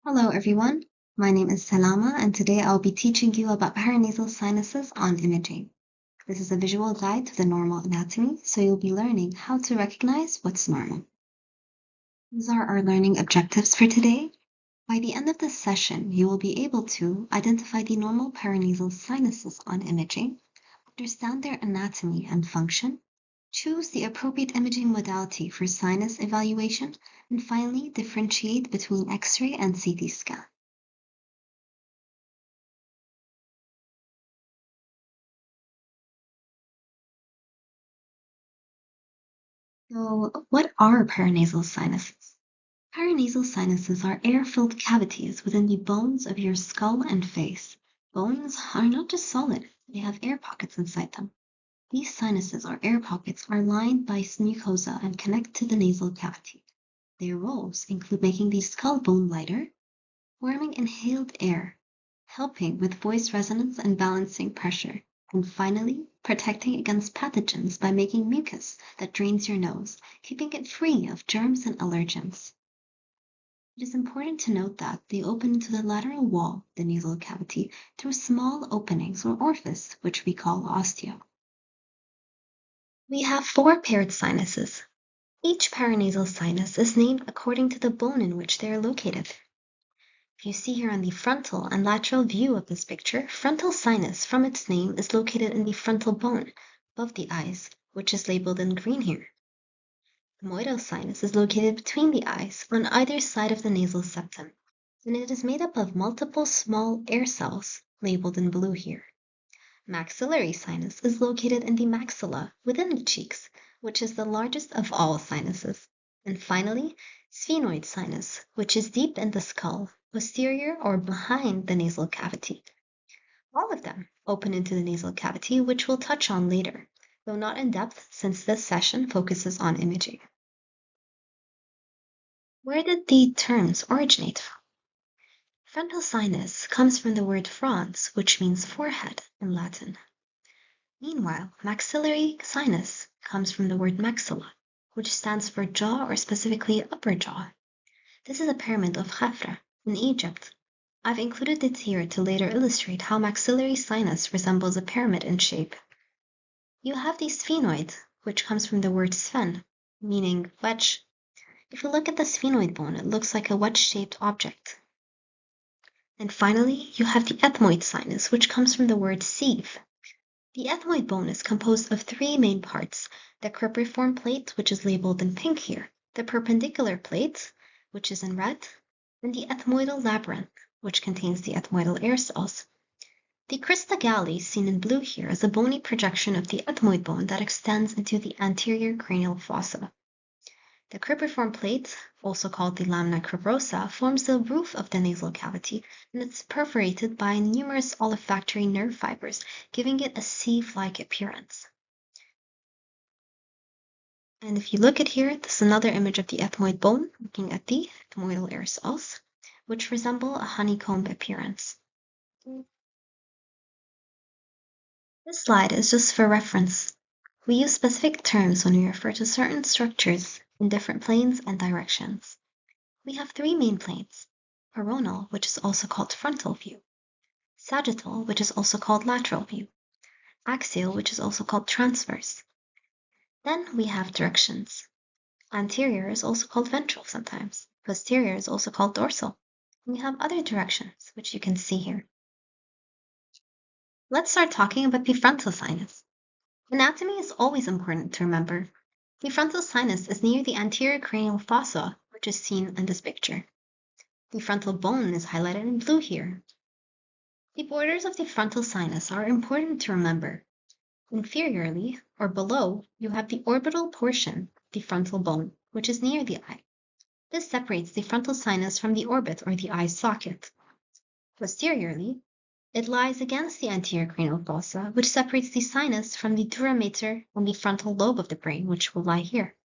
Hello everyone, my name is Salama and today I'll be teaching you about paranasal sinuses on imaging. This is a visual guide to the normal anatomy, so you'll be learning how to recognize what's normal. These are our learning objectives for today. By the end of this session, you will be able to identify the normal paranasal sinuses on imaging, understand their anatomy and function, choose the appropriate imaging modality for sinus evaluation, and finally differentiate between X-ray and CT scan. So, what are paranasal sinuses? Paranasal sinuses are air-filled cavities within the bones of your skull and face. Bones are not just solid, they have air pockets inside them. These sinuses or air pockets are lined by mucosa and connect to the nasal cavity. Their roles include making the skull bone lighter, forming inhaled air, helping with voice resonance and balancing pressure, and finally, protecting against pathogens by making mucus that drains your nose, keeping it free of germs and allergens. It is important to note that they open into the lateral wall, the nasal cavity, through small openings or orifice, which we call osteo. We have four paired sinuses. Each paranasal sinus is named according to the bone in which they are located. If you see here on the frontal and lateral view of this picture, frontal sinus from its name is located in the frontal bone above the eyes, which is labeled in green here. The moidal sinus is located between the eyes on either side of the nasal septum, and it is made up of multiple small air cells labeled in blue here. Maxillary sinus is located in the maxilla within the cheeks, which is the largest of all sinuses. And finally, sphenoid sinus, which is deep in the skull, posterior or behind the nasal cavity. All of them open into the nasal cavity, which we'll touch on later, though not in depth since this session focuses on imaging. Where did the terms originate from? Frontal sinus comes from the word frons, which means forehead in Latin. Meanwhile, maxillary sinus comes from the word maxilla, which stands for jaw or specifically upper jaw. This is a pyramid of Khafra in Egypt. I've included it here to later illustrate how maxillary sinus resembles a pyramid in shape. You have the sphenoid, which comes from the word sphen, meaning wedge. If you look at the sphenoid bone, it looks like a wedge-shaped object. And finally, you have the ethmoid sinus, which comes from the word sieve. The ethmoid bone is composed of three main parts: the cribriform plate, which is labeled in pink here, the perpendicular plate, which is in red, and the ethmoidal labyrinth, which contains the ethmoidal air cells. The crista galli, seen in blue here, is a bony projection of the ethmoid bone that extends into the anterior cranial fossa. The cribriform plate, also called the lamina cribrosa, forms the roof of the nasal cavity, and it's perforated by numerous olfactory nerve fibers, giving it a sieve-like appearance. And if you look at here, this is another image of the ethmoid bone, looking at the ethmoidal air cells, which resemble a honeycomb appearance. This slide is just for reference. We use specific terms when we refer to certain structures in different planes and directions. We have three main planes: coronal, which is also called frontal view; sagittal, which is also called lateral view; axial, which is also called transverse. Then we have directions. Anterior is also called ventral sometimes. Posterior is also called dorsal. And we have other directions, which you can see here. Let's start talking about the frontal sinus. Anatomy is always important to remember. The frontal sinus is near the anterior cranial fossa, which is seen in this picture. The frontal bone is highlighted in blue here. The borders of the frontal sinus are important to remember. Inferiorly, or below, you have the orbital portion of the frontal bone, which is near the eye. This separates the frontal sinus from the orbit or the eye socket. Posteriorly, it lies against the anterior cranial fossa, which separates the sinus from the dura mater and the frontal lobe of the brain, which will lie here.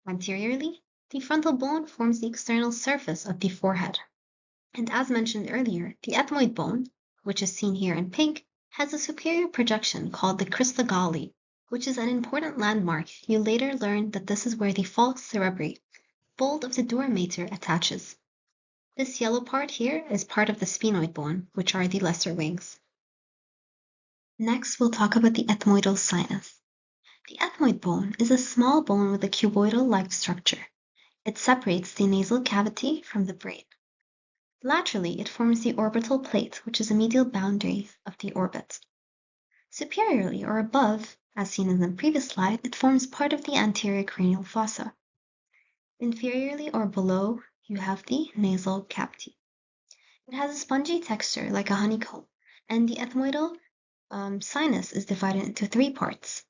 Anteriorly, the frontal bone forms the external surface of the forehead. And as mentioned earlier, the ethmoid bone, which is seen here in pink, has a superior projection called the crista galli, which is an important landmark. You later learn that this is where the falx cerebri, fold of the dura mater, attaches. This yellow part here is part of the sphenoid bone, which are the lesser wings. Next, we'll talk about the ethmoidal sinus. The ethmoid bone is a small bone with a cuboidal-like structure. It separates the nasal cavity from the brain. Laterally, it forms the orbital plate, which is a medial boundary of the orbit. Superiorly or above, as seen in the previous slide, it forms part of the anterior cranial fossa. Inferiorly or below, you have the nasal cavity. It has a spongy texture like a honeycomb, and the ethmoidal sinus is divided into three parts.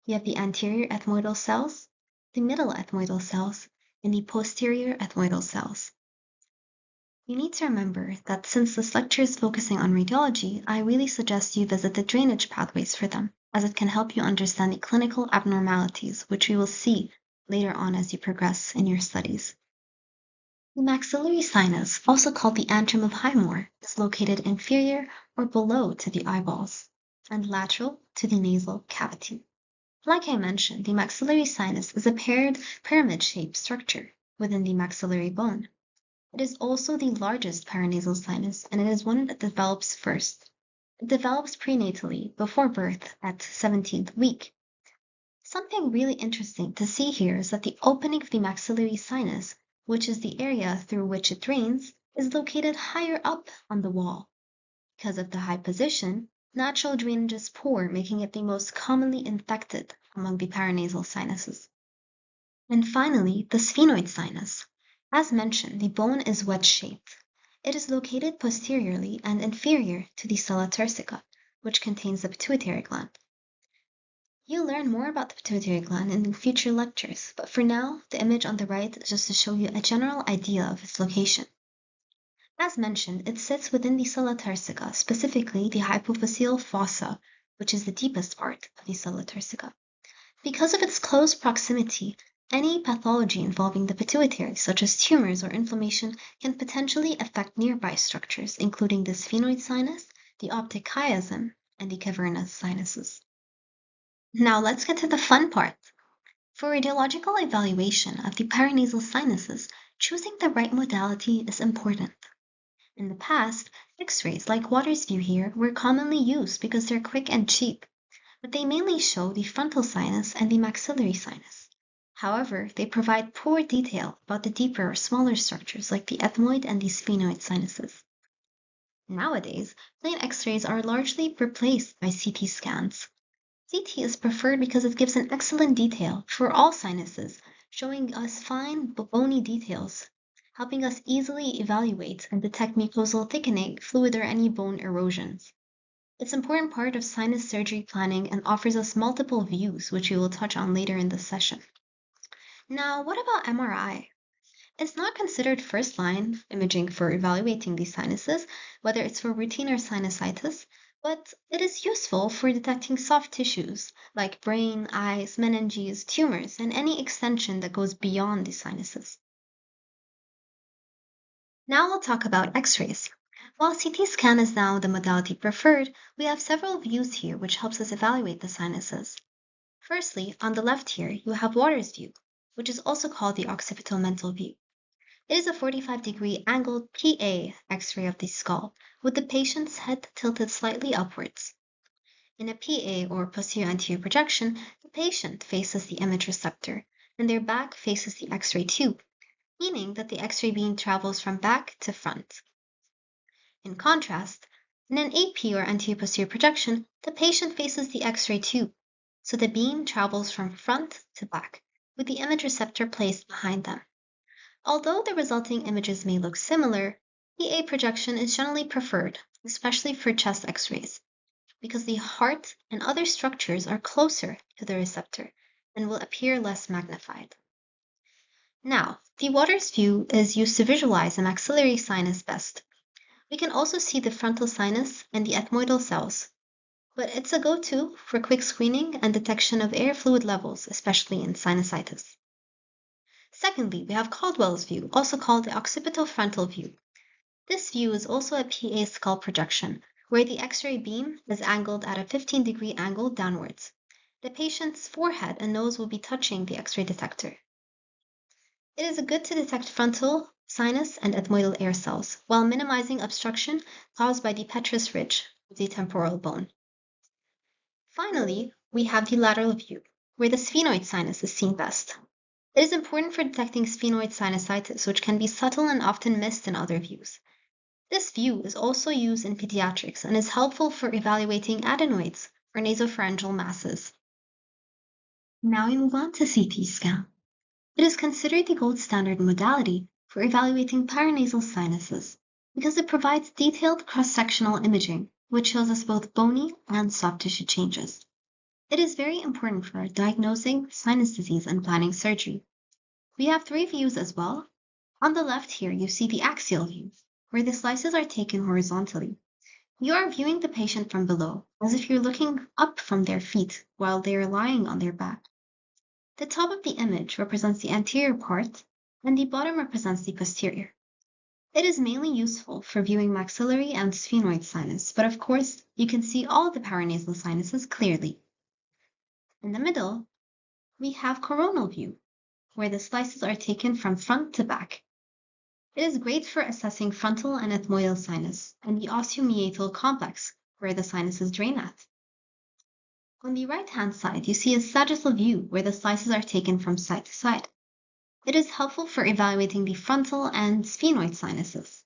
You have the anterior ethmoidal cells, the middle ethmoidal cells, and the posterior ethmoidal cells. You need to remember that since this lecture is focusing on radiology, I really suggest you visit the drainage pathways for them, as it can help you understand the clinical abnormalities, which we will see later on as you progress in your studies. The maxillary sinus, also called the antrum of Highmore, is located inferior or below to the eyeballs and lateral to the nasal cavity. Like I mentioned, the maxillary sinus is a paired pyramid-shaped structure within the maxillary bone. It is also the largest paranasal sinus, and it is one that develops first. It develops prenatally before birth at 17th week. Something really interesting to see here is that the opening of the maxillary sinus, which is the area through which it drains, is located higher up on the wall. Because of the high position, natural drainage is poor, making it the most commonly infected among the paranasal sinuses. And finally, the sphenoid sinus. As mentioned, the bone is wedge-shaped. It is located posteriorly and inferior to the sella turcica, which contains the pituitary gland. You'll learn more about the pituitary gland in future lectures, but for now, the image on the right is just to show you a general idea of its location. As mentioned, it sits within the sella turcica, specifically the hypophyseal fossa, which is the deepest part of the sella turcica. Because of its close proximity, any pathology involving the pituitary, such as tumors or inflammation, can potentially affect nearby structures, including the sphenoid sinus, the optic chiasm, and the cavernous sinuses. Now let's get to the fun part. For radiological evaluation of the paranasal sinuses, choosing the right modality is important. In the past, X-rays like Waters' view here were commonly used because they're quick and cheap, but they mainly show the frontal sinus and the maxillary sinus. However, they provide poor detail about the deeper or smaller structures like the ethmoid and the sphenoid sinuses. Nowadays, plain X-rays are largely replaced by CT scans. CT is preferred because it gives an excellent detail for all sinuses, showing us fine bony details, helping us easily evaluate and detect mucosal thickening, fluid, or any bone erosions. It's an important part of sinus surgery planning and offers us multiple views, which we will touch on later in this session. Now, what about MRI? It's not considered first-line imaging for evaluating these sinuses, whether it's for routine or sinusitis, but it is useful for detecting soft tissues like brain, eyes, meninges, tumors, and any extension that goes beyond the sinuses. Now we'll talk about X-rays. While CT scan is now the modality preferred, we have several views here which helps us evaluate the sinuses. Firstly, on the left here, you have Waters' view, which is also called the occipital-mental view. It is a 45-degree angled PA X-ray of the skull, with the patient's head tilted slightly upwards. In a PA or posterior anterior projection, the patient faces the image receptor, and their back faces the X-ray tube, meaning that the X-ray beam travels from back to front. In contrast, in an AP or anterior posterior projection, the patient faces the X-ray tube, so the beam travels from front to back, with the image receptor placed behind them. Although the resulting images may look similar, PA projection is generally preferred, especially for chest X-rays, because the heart and other structures are closer to the receptor and will appear less magnified. Now, the Waters view is used to visualize the maxillary sinus best. We can also see the frontal sinus and the ethmoidal cells, but it's a go-to for quick screening and detection of air fluid levels, especially in sinusitis. Secondly, we have Caldwell's view, also called the occipital frontal view. This view is also a PA skull projection, where the X-ray beam is angled at a 15-degree angle downwards. The patient's forehead and nose will be touching the X-ray detector. It is good to detect frontal, sinus, and ethmoidal air cells while minimizing obstruction caused by the petrous ridge of the temporal bone. Finally, we have the lateral view, where the sphenoid sinus is seen best. It is important for detecting sphenoid sinusitis, which can be subtle and often missed in other views. This view is also used in pediatrics and is helpful for evaluating adenoids or nasopharyngeal masses. Now we move on to CT scan. It is considered the gold standard modality for evaluating paranasal sinuses because it provides detailed cross-sectional imaging, which shows us both bony and soft tissue changes. It is very important for diagnosing sinus disease and planning surgery. We have three views as well. On the left here, you see the axial view, where the slices are taken horizontally. You are viewing the patient from below, as if you're looking up from their feet while they are lying on their back. The top of the image represents the anterior part, and the bottom represents the posterior. It is mainly useful for viewing maxillary and sphenoid sinus, but of course, you can see all the paranasal sinuses clearly. In the middle, we have coronal view, where the slices are taken from front to back. It is great for assessing frontal and ethmoidal sinus and the osteomeatal complex, where the sinuses drain at. On the right-hand side, you see a sagittal view where the slices are taken from side to side. It is helpful for evaluating the frontal and sphenoid sinuses.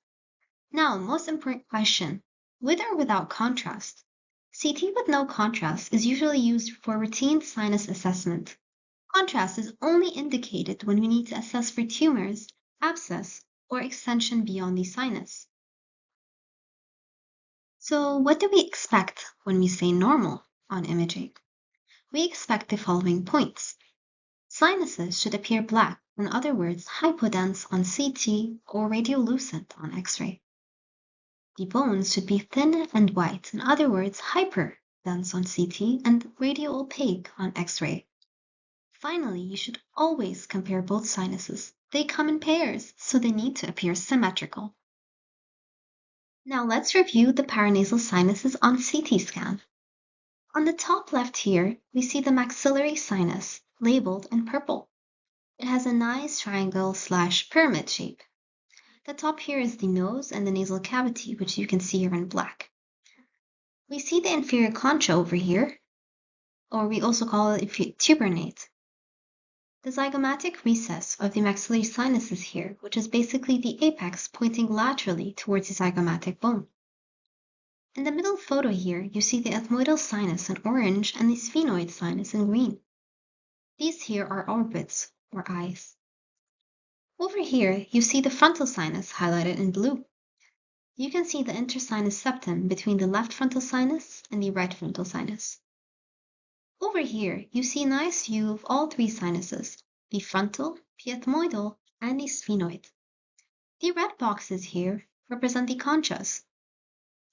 Now, most important question, with or without contrast? CT with no contrast is usually used for routine sinus assessment. Contrast is only indicated when we need to assess for tumors, abscess, or extension beyond the sinus. So what do we expect when we say normal on imaging? We expect the following points. Sinuses should appear black, in other words, hypodense on CT or radiolucent on X-ray. The bones should be thin and white, in other words, hyperdense on CT and radioopaque on X-ray. Finally, you should always compare both sinuses. They come in pairs, so they need to appear symmetrical. Now let's review the paranasal sinuses on CT scan. On the top left here, we see the maxillary sinus, labeled in purple. It has a nice triangle/pyramid shape. The top here is the nose and the nasal cavity, which you can see here in black. We see the inferior concha over here, or we also call it tubernate. The zygomatic recess of the maxillary sinus is here, which is basically the apex pointing laterally towards the zygomatic bone. In the middle photo here, you see the ethmoidal sinus in orange and the sphenoid sinus in green. These here are orbits, or eyes. Over here, you see the frontal sinus highlighted in blue. You can see the intersinus septum between the left frontal sinus and the right frontal sinus. Over here, you see a nice view of all three sinuses, the frontal, the ethmoidal, and the sphenoid. The red boxes here represent the conchas.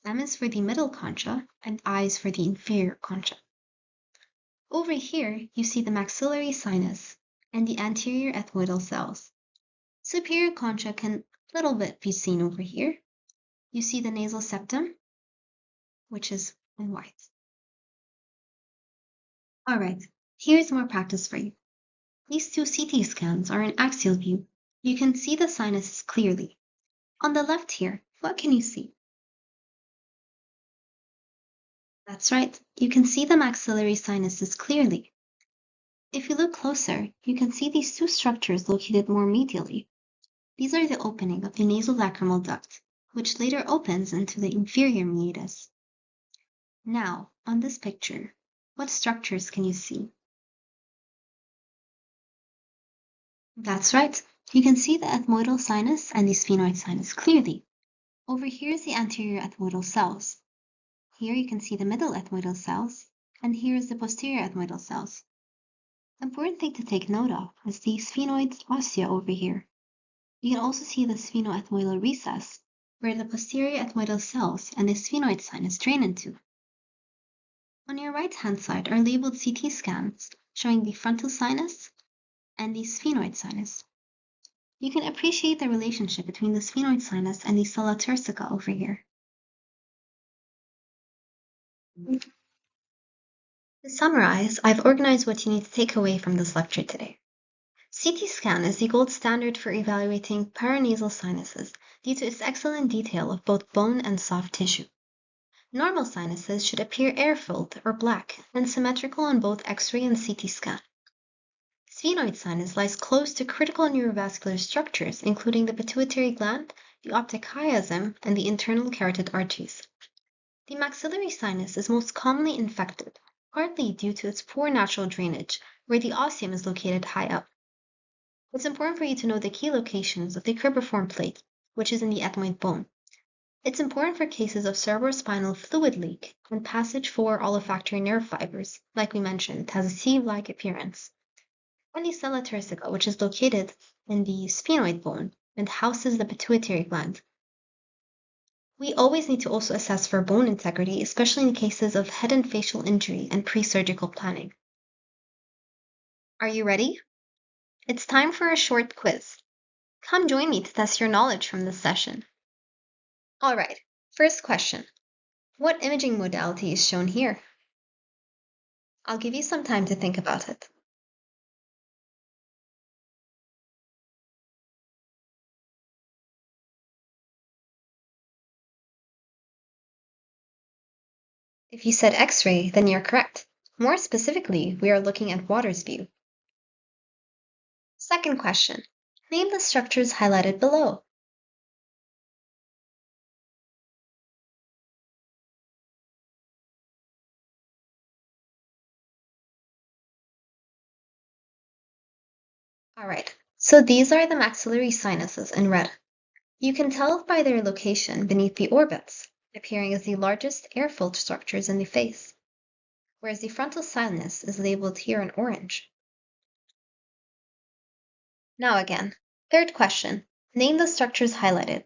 M is for the middle concha, and I is for the inferior concha. Over here, you see the maxillary sinus and the anterior ethmoidal cells. Superior concha can a little bit be seen over here. You see the nasal septum, which is in white. All right, here's more practice for you. These two CT scans are in axial view. You can see the sinuses clearly. On the left here, what can you see? That's right, you can see the maxillary sinuses clearly. If you look closer, you can see these two structures located more medially. These are the opening of the nasolacrimal duct, which later opens into the inferior meatus. Now, on this picture, what structures can you see? That's right, you can see the ethmoidal sinus and the sphenoid sinus clearly. Over here is the anterior ethmoidal cells. Here you can see the middle ethmoidal cells, and here is the posterior ethmoidal cells. Important thing to take note of is the sphenoid ostia over here. You can also see the sphenoethmoidal recess, where the posterior ethmoidal cells and the sphenoid sinus drain into. On your right-hand side are labeled CT scans showing the frontal sinus and the sphenoid sinus. You can appreciate the relationship between the sphenoid sinus and the sella turcica over here. To summarize, I've organized what you need to take away from this lecture today. CT scan is the gold standard for evaluating paranasal sinuses due to its excellent detail of both bone and soft tissue. Normal sinuses should appear air-filled or black and symmetrical on both X-ray and CT scan. Sphenoid sinus lies close to critical neurovascular structures, including the pituitary gland, the optic chiasm, and the internal carotid arteries. The maxillary sinus is most commonly infected, partly due to its poor natural drainage, where the ostium is located high up. It's important for you to know the key locations of the cribriform plate, which is in the ethmoid bone. It's important for cases of cerebrospinal fluid leak and passage for olfactory nerve fibers. Like we mentioned, it has a sieve-like appearance. And the sella turcica, which is located in the sphenoid bone and houses the pituitary gland. We always need to also assess for bone integrity, especially in cases of head and facial injury and pre-surgical planning. Are you ready? It's time for a short quiz. Come join me to test your knowledge from this session. All right, first question. What imaging modality is shown here? I'll give you some time to think about it. If you said X-ray, then you're correct. More specifically, we are looking at Waters view. Second question. Name the structures highlighted below. All right, so these are the maxillary sinuses in red. You can tell by their location beneath the orbits, appearing as the largest air-filled structures in the face, whereas the frontal sinus is labeled here in orange. Now again, third question. Name the structures highlighted.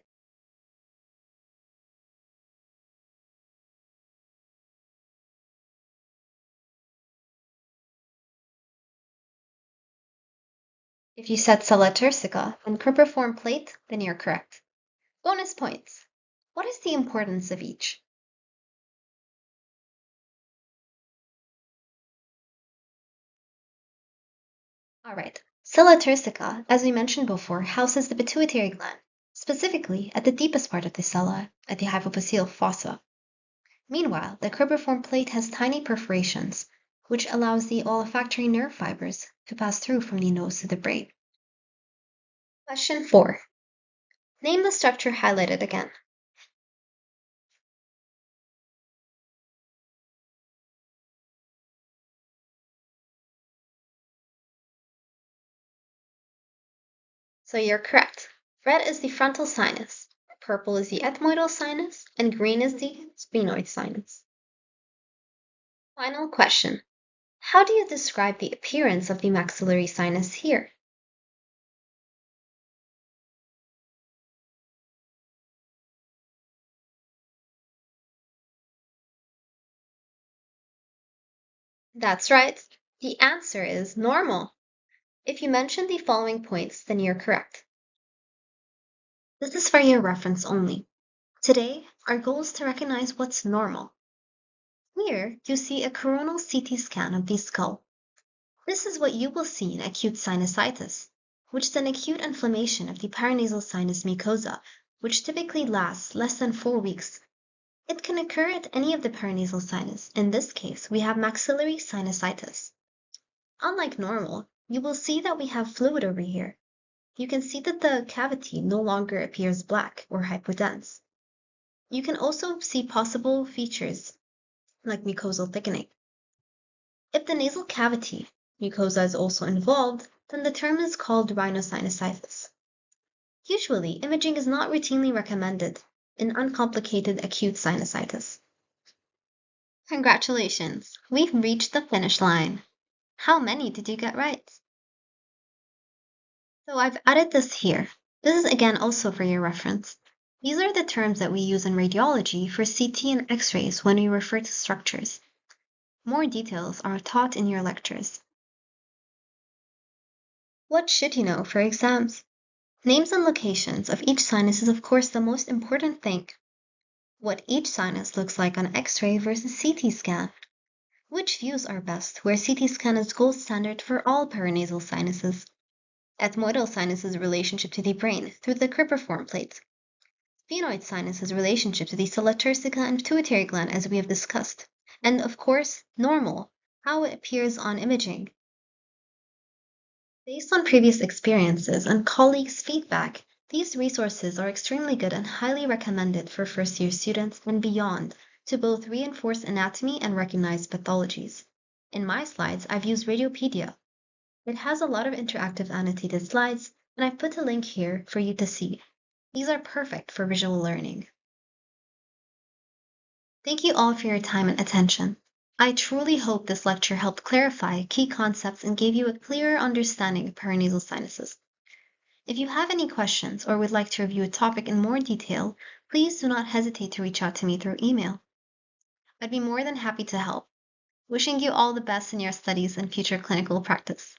If you said sella turcica and cribriform plate, then you're correct. Bonus points. What is the importance of each? All right. Sella turcica, as we mentioned before, houses the pituitary gland, specifically at the deepest part of the sella, at the hypophyseal fossa. Meanwhile, the cribriform plate has tiny perforations, which allows the olfactory nerve fibers to pass through from the nose to the brain. Question 4. Name the structure highlighted again. So you're correct. Red is the frontal sinus, purple is the ethmoidal sinus, and green is the sphenoid sinus. Final question. How do you describe the appearance of the maxillary sinus here? That's right. The answer is normal. If you mention the following points, then you're correct. This is for your reference only. Today, our goal is to recognize what's normal. Here, you see a coronal CT scan of the skull. This is what you will see in acute sinusitis, which is an acute inflammation of the paranasal sinus mucosa, which typically lasts less than 4 weeks. It can occur at any of the paranasal sinus. In this case, we have maxillary sinusitis. Unlike normal, you will see that we have fluid over here. You can see that the cavity no longer appears black or hypodense. You can also see possible features like mucosal thickening. If the nasal cavity mucosa is also involved, then the term is called rhinosinusitis. Usually, imaging is not routinely recommended in uncomplicated acute sinusitis. Congratulations, we've reached the finish line. How many did you get right? So I've added this here. This is again also for your reference. These are the terms that we use in radiology for CT and X-rays when we refer to structures. More details are taught in your lectures. What should you know for exams? Names and locations of each sinus is of course the most important thing. What each sinus looks like on X-ray versus CT scan. Which views are best where CT scan is gold standard for all paranasal sinuses. ethmoidal sinus's relationship to the brain through the cribriform plate, sphenoid sinus's relationship to the solatersica and pituitary gland as we have discussed, and of course, normal, how it appears on imaging. Based on previous experiences and colleagues' feedback, these resources are extremely good and highly recommended for first-year students and beyond to both reinforce anatomy and recognize pathologies. In my slides, I've used Radiopedia. It has a lot of interactive annotated slides, and I've put a link here for you to see. These are perfect for visual learning. Thank you all for your time and attention. I truly hope this lecture helped clarify key concepts and gave you a clearer understanding of paranasal sinuses. If you have any questions or would like to review a topic in more detail, please do not hesitate to reach out to me through email. I'd be more than happy to help. Wishing you all the best in your studies and future clinical practice.